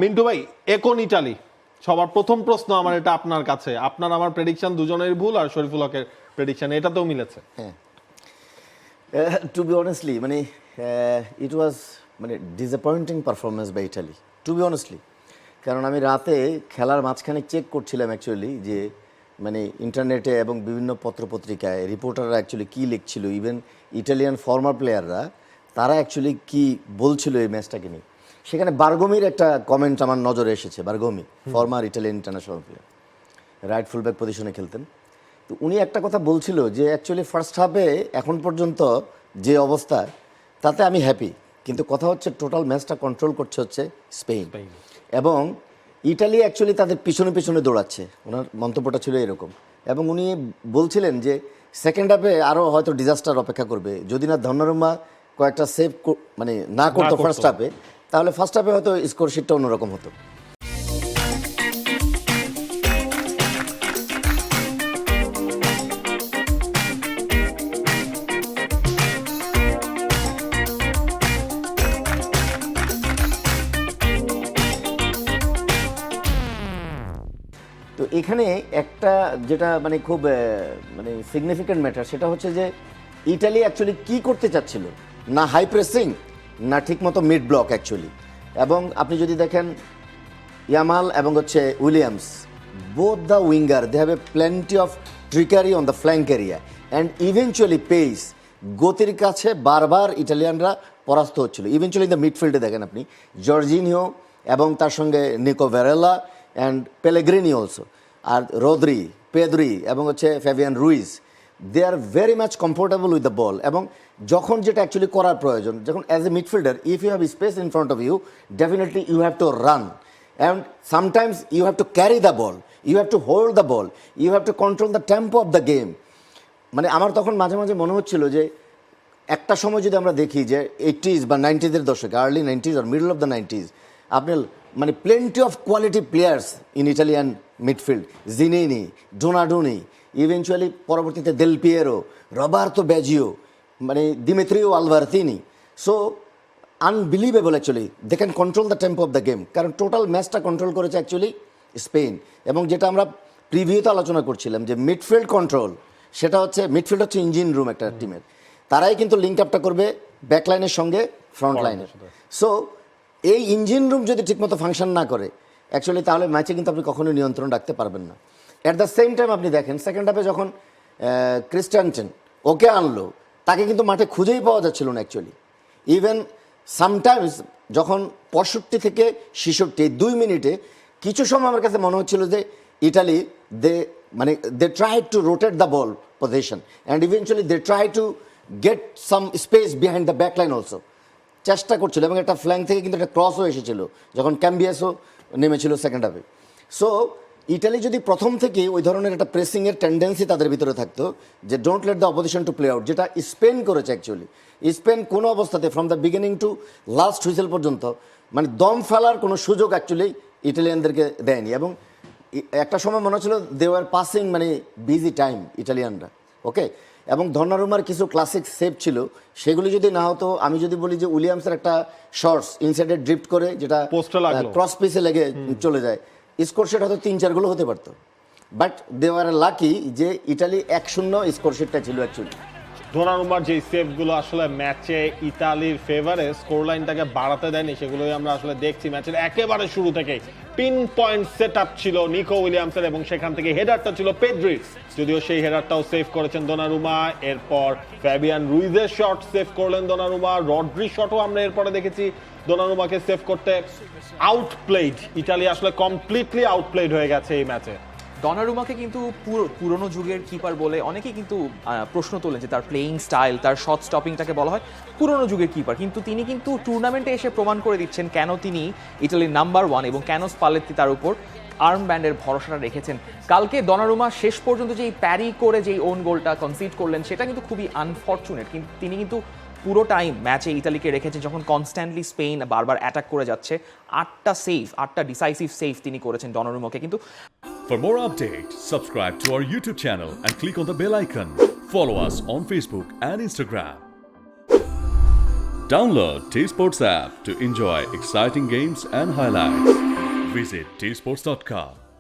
মিন্টু ভাই, এখন ইটালি সবার প্রথম প্রশ্ন আমার, এটা আপনার কাছে। আপনার আমার প্রেডিকশন দুজনের ভুল, আর শরীফুল হকের প্রেডিকশন এটাতেও মিলেছে। হ্যাঁ, টু বি অনেস্টলি মানে ইট ওয়াজ মানে disappointing performance by Italy, to be honestly. কারণ আমি রাতে খেলার মাঝখানে চেক করছিলাম অ্যাকচুয়ালি যে মানে ইন্টারনেটে এবং বিভিন্ন পত্রপত্রিকায় রিপোর্টাররা অ্যাকচুয়ালি কী লিখছিল, ইভেন ইটালিয়ান ফর্মার প্লেয়াররা তারা অ্যাকচুয়ালি কী বলছিল এই ম্যাচটাকে নিয়ে। সেখানে বার্গোমির একটা কমেন্ট আমার নজরে এসেছে। Bergomi former Italian international player, right fullback পজিশনে খেলতেন। তো উনি একটা কথা বলছিল যে অ্যাকচুয়ালি ফার্স্ট হাফে এখন পর্যন্ত যে অবস্থা তাতে আমি হ্যাপি, কিন্তু কথা হচ্ছে টোটাল ম্যাচটা কন্ট্রোল করছে হচ্ছে স্পেন, এবং ইটালি অ্যাকচুয়ালি তাদের পিছনে পিছনে দৌড়াচ্ছে। ওনার মন্তব্যটা ছিল এরকম, এবং উনি বলছিলেন যে সেকেন্ড হাফে আরও হয়তো ডিজাস্টার অপেক্ষা করবে যদি না দন্নারুমা কয়েকটা সেভ মানে না করতো ফার্স্ট হাফে, তাহলে ফার্স্ট হাফে হয়তো স্কোর শিটটা অন্যরকম হতো। তো এখানে একটা যেটা মানে খুব মানে সিগনিফিক্যান্ট ম্যাটার, সেটা হচ্ছে যে ইটালি অ্যাকচুয়ালি কি করতে চাচ্ছিল, না হাই প্রেসিং না ঠিকমতো মিড ব্লক অ্যাকচুয়ালি। এবং আপনি যদি দেখেন ইয়ামাল এবং হচ্ছে Williams, both the winger they have a plenty of trickery on the flank area and eventually pace, গতির কাছে বারবার ইটালিয়ানরা পরাস্ত হচ্ছিল। ইভেনচুয়ালি দ্য মিডফিল্ডে দেখেন আপনি জর্জিনিও এবং তার সঙ্গে Nico Barella and Pellegrini also, আর রোদ্রি, পেদ্রি এবং হচ্ছে Fabian Ruiz, they are very much comfortable with the ball. এবং যখন যেটা অ্যাকচুয়ালি করার প্রয়োজন, যখন as a midfielder if you have space in front of you, definitely you have to run and sometimes you have to carry the ball, you have to hold the ball, you have to control the tempo of the game. মানে আমার তখন মাঝে মাঝে মনে হচ্ছিল যে একটা সময় যদি আমরা দেখি যে 80s বা 90s দশকে, আর্লি 90s আর মিডল অফ দ্য 90s, আপনি মানে plenty of quality players in Italian midfield, Giannini, Donadoni, eventually পরবর্তীতে দেল পিয়েরো, রবার্তো ব্যাজিও, মানে Demetrio Albertini. So unbelievable actually, they can control the tempo of the game. কারণ total ম্যাচটা control করেছে actually Spain. এবং যেটা আমরা প্রিভিউতে আলোচনা করছিলাম যে মিডফিল্ড কন্ট্রোল, সেটা হচ্ছে মিডফিল্ড হচ্ছে ইঞ্জিন রুম একটা টিমের, তারাই কিন্তু লিঙ্ক আপটা করবে ব্যাকলাইনের সঙ্গে ফ্রন্ট লাইনের। সো এই ইঞ্জিন রুম যদি ঠিকমতো ফাংশন না করে অ্যাকচুয়ালি, তাহলে ম্যাচে কিন্তু আপনি কখনোই নিয়ন্ত্রণ রাখতে পারবেন না। অ্যাট দ্য সেম টাইম আপনি দেখেন সেকেন্ড হাফে যখন ক্রিস্টিয়ানসেন ওকে আনলো, তাকে কিন্তু মাঠে খুঁজেই পাওয়া যাচ্ছিল না অ্যাকচুয়ালি। ইভেন সামটাইমস যখন 65 থেকে 66 2 মিনিটে কিছু সময় আমার কাছে মনে হচ্ছিল যে Italy they try to rotate the ball position and eventually they try to get some space behind the backline also, চেষ্টা করছিল। এবং একটা ফ্ল্যাঙ্ক থেকে কিন্তু একটা ক্রসও এসেছিল যখন ক্যাম্বিয়াসও নেমেছিল সেকেন্ড হাফে। সো ইটালি যদি প্রথম থেকে ওই ধরনের একটা প্রেসিংয়ের টেন্ডেন্সি তাদের ভিতরে থাকতো যে don't let the opposition to play out, যেটা স্পেন করেছে অ্যাকচুয়ালি। স্পেন কোনো অবস্থাতে from the beginning to last whistle পর্যন্ত মানে দম ফেলার কোনো সুযোগ অ্যাকচুয়ালি ইটালিয়ানদেরকে দেয়নি। এবং একটা সময় মনে হচ্ছিল দে ওয়ার পাসিং মানে বিজি টাইম ইটালিয়ানরা, ওকে। এবং দন্নারুমার কিছু ক্লাসিক সেভ ছিল, সেগুলি যদি না হতো, আমি যদি বলি যে উইলিয়ামসের একটা শর্টস ইনসাইডে ড্রিফট করে যেটা ক্রস পিসে লেগে চলে যায়, স্কোর শিট হয়তো 3-4 গোল হতে পারতো। বাট দে ওয়ার লাকি যে ইটালি 1-0 স্কোর শিটটা ছিল অ্যাকচুয়ালি। দোনারুমার যে সেভগুলো আসলে ম্যাচে ইতালির ফেভারে স্কোর লাইনটাকে বাড়াতে দেয়নি, সেগুলোই আমরা আসলে দেখছি ম্যাচের একেবারে শুরু থেকে। পিন পয়েন্ট সেট আপ ছিল নিকো উইলিয়ামসের, এবং সেখান থেকে হেডারটা ছিল পেদ্রির, যদিও সেই হেডারটাও সেভ করেছেন দোনারুমা। এরপর ফ্যাবিয়ান রুইজের শট সেভ করলেন দোনারুমা, রড্রি শটও আমরা এরপরে দেখেছি দোনারুমাকে সেভ করতে। আউটপ্লেড ইতালি, আসলে কমপ্লিটলি আউটপ্লেড হয়ে গেছে এই ম্যাচে। দনারুমাকে কিন্তু পুরনো যুগের কিপার বলে অনেকেই কিন্তু প্রশ্ন তোলেন যে তার প্লেইং স্টাইল, তার শট স্টপিংটাকে বলা হয় পুরনো যুগের কিপার, কিন্তু তিনি কিন্তু টুর্নামেন্টে এসে প্রমাণ করে দিচ্ছেন কেন তিনি ইটালির নাম্বার 1 এবং কেন স্পালেত্তি তার উপর আর্ম ব্যান্ডের ভরসাটা রেখেছেন। কালকে দনারুমা শেষ পর্যন্ত যেই প্যারি করে যেই ওন গোলটা কনসিড করলেন, সেটা কিন্তু খুবই আনফর্চুনেট। কিন্তু তিনি কিন্তু পুরো টাইম ম্যাচে ইতালিকে রেখেছে, যখন কনস্ট্যান্টলি স্পেন বারবার অ্যাটাক করে যাচ্ছে। 8টা ডিসাইসিভ সেভ তিনি করেছেন দনারুমাকে। কিন্তু For more updates, subscribe to our YouTube channel and click on the bell icon. Follow us on Facebook and Instagram. Download T-Sports app to enjoy exciting games and highlights. Visit tsports.com.